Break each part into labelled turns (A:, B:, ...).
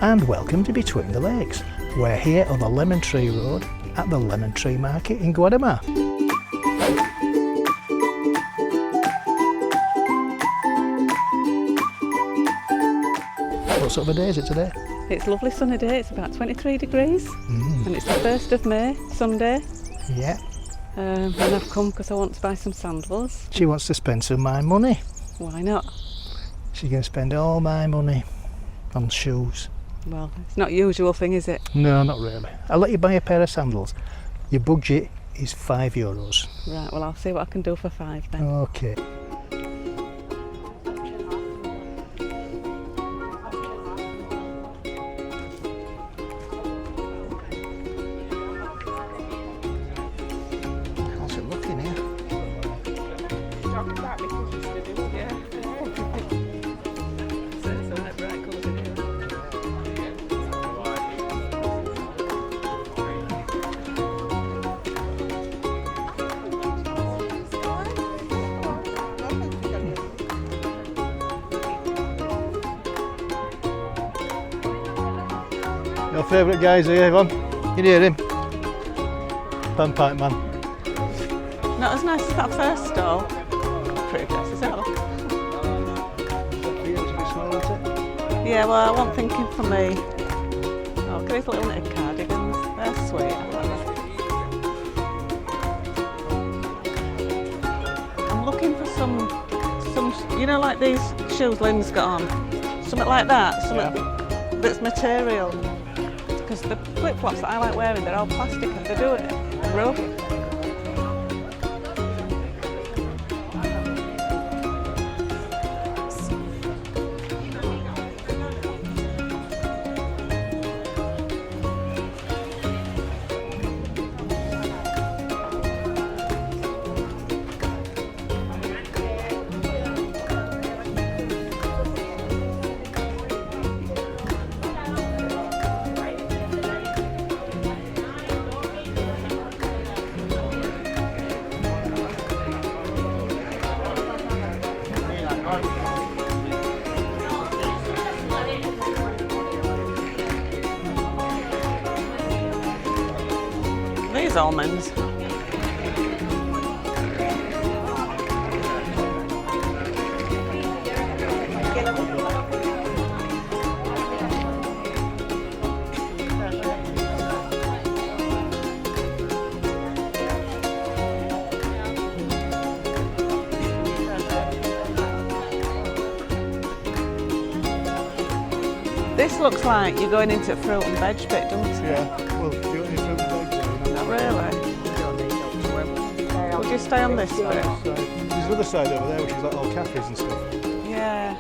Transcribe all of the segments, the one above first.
A: and welcome to Between the Lakes. We're here on the Lemon Tree Road at the Lemon Tree Market in Guardamar. What sort of a day is it today?
B: It's a lovely sunny day, it's about 23 degrees and it's the 1st of May, Sunday.
A: Yeah.
B: And I've come because I want to buy some sandals.
A: She wants to spend some of my money.
B: Why not?
A: She's going to spend all my money on shoes.
B: Well, it's not a usual thing, is it?
A: No, not really. I'll let you buy a pair of sandals. Your budget is €5.
B: Right, well I'll see what I can do for 5 then.
A: Okay. How's it looking here? Your favourite guys here, Yvonne? You hear him? Panpipe man.
B: Not as nice as that first stall. Pretty dress as hell. Yeah, well I wasn't thinking for me. Oh, look at these little knitted cardigans. They're sweet. I like them. I'm looking for some, you know, like these shoes Lynn's got on. Something like that. Something that's material. Because the flip-flops that I like wearing, they're all plastic and they do it rub. These almonds. This looks like you're going into fruit and veg bit, doesn't it?
A: Yeah, well, do you want any fruit and veg?
B: Not really. Would you stay on this bit?
A: There's another side over there which is like all cafes and stuff.
B: Yeah.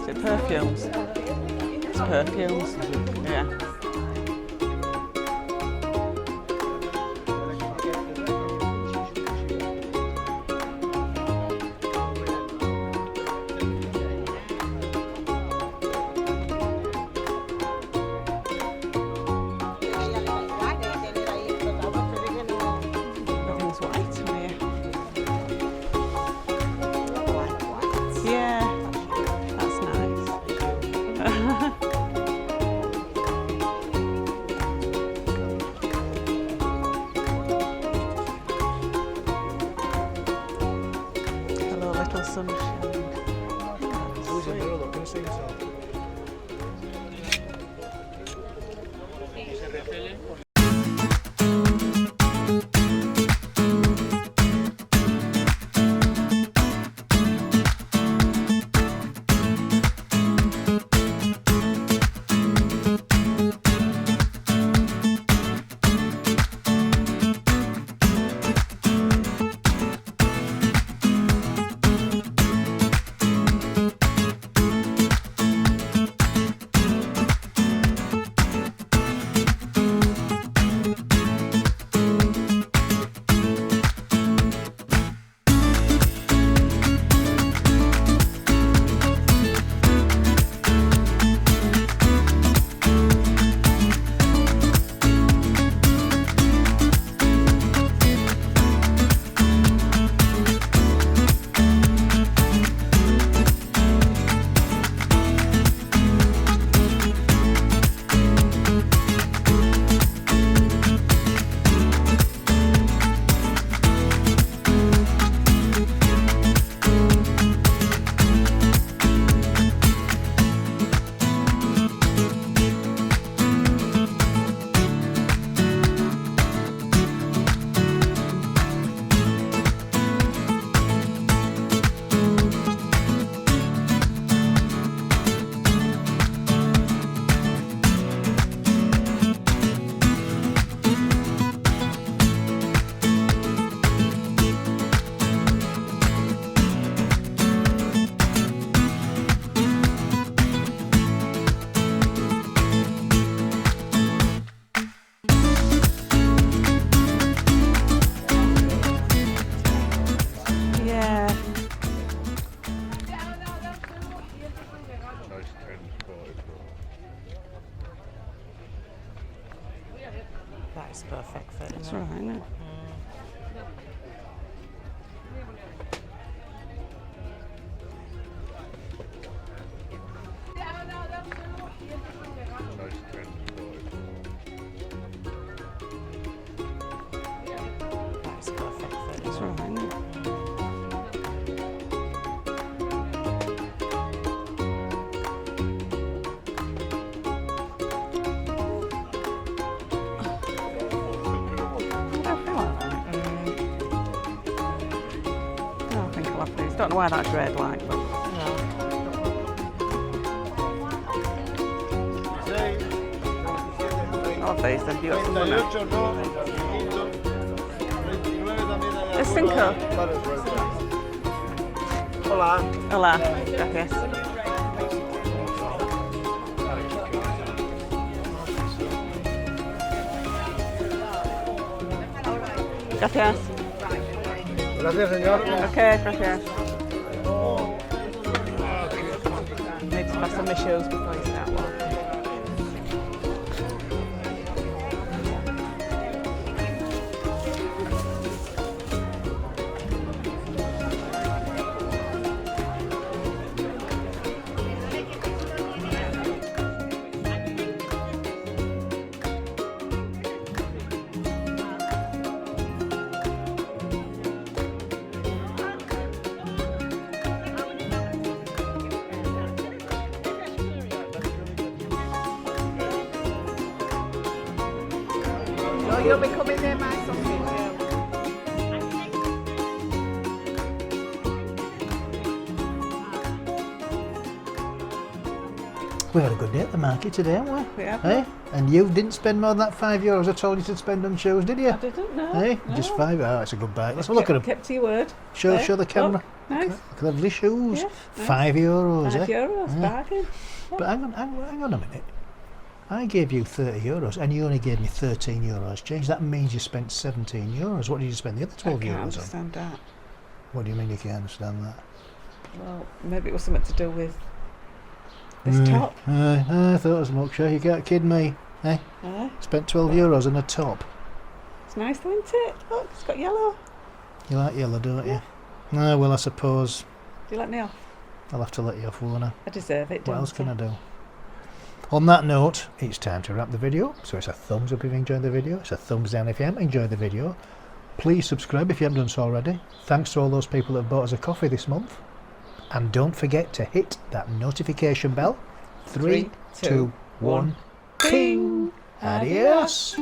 B: Is it perfumes? It's perfumes. Yeah. It's all right, isn't it? Don't know why that's red like, but I love these, they're beautiful. Es 5.
C: Hola.
B: Hola, gracias. Gracias.
C: Gracias, señor.
B: Okay, gracias. Need to fasten my shoes before you start walking. You'll be coming there, my sausage.
A: We had a good day at the market today, haven't we?
B: We have.
A: Hey? And you didn't spend more than that €5 I told you to spend on shoes, did you?
B: I didn't know.
A: Hey?
B: No.
A: Just £5. Oh, it's a good bite. Let's have a look at them.
B: Kept to your word.
A: Show
B: There.
A: the camera.
B: Look, nice.
A: Look at lovely shoes.
B: Yeah, nice.
A: €5,
B: €5,
A: eh?
B: bargain.
A: But hang on a minute. I gave you €30 and you only gave me €13 change. That means you spent €17. What did you spend the other
B: I
A: €12
B: can't
A: on?
B: understand that.
A: What do you mean you can't understand that?
B: Well, maybe it was something to do with this top.
A: I thought as much. You can't kid me. Eh? Spent €12 on a top.
B: It's nice though, isn't it? Look, it's got yellow.
A: You like yellow, don't you? No, well I suppose
B: Do you let me off?
A: I'll have to let you off, won't I?
B: I deserve it,
A: What
B: don't
A: else can I do? On that note, it's time to wrap the video. So it's a thumbs up if you enjoyed the video. It's a thumbs down if you haven't enjoyed the video. Please subscribe if you haven't done so already. Thanks to all those people that bought us a coffee this month. And don't forget to hit that notification bell. 3, 2, 1, ping! Adios!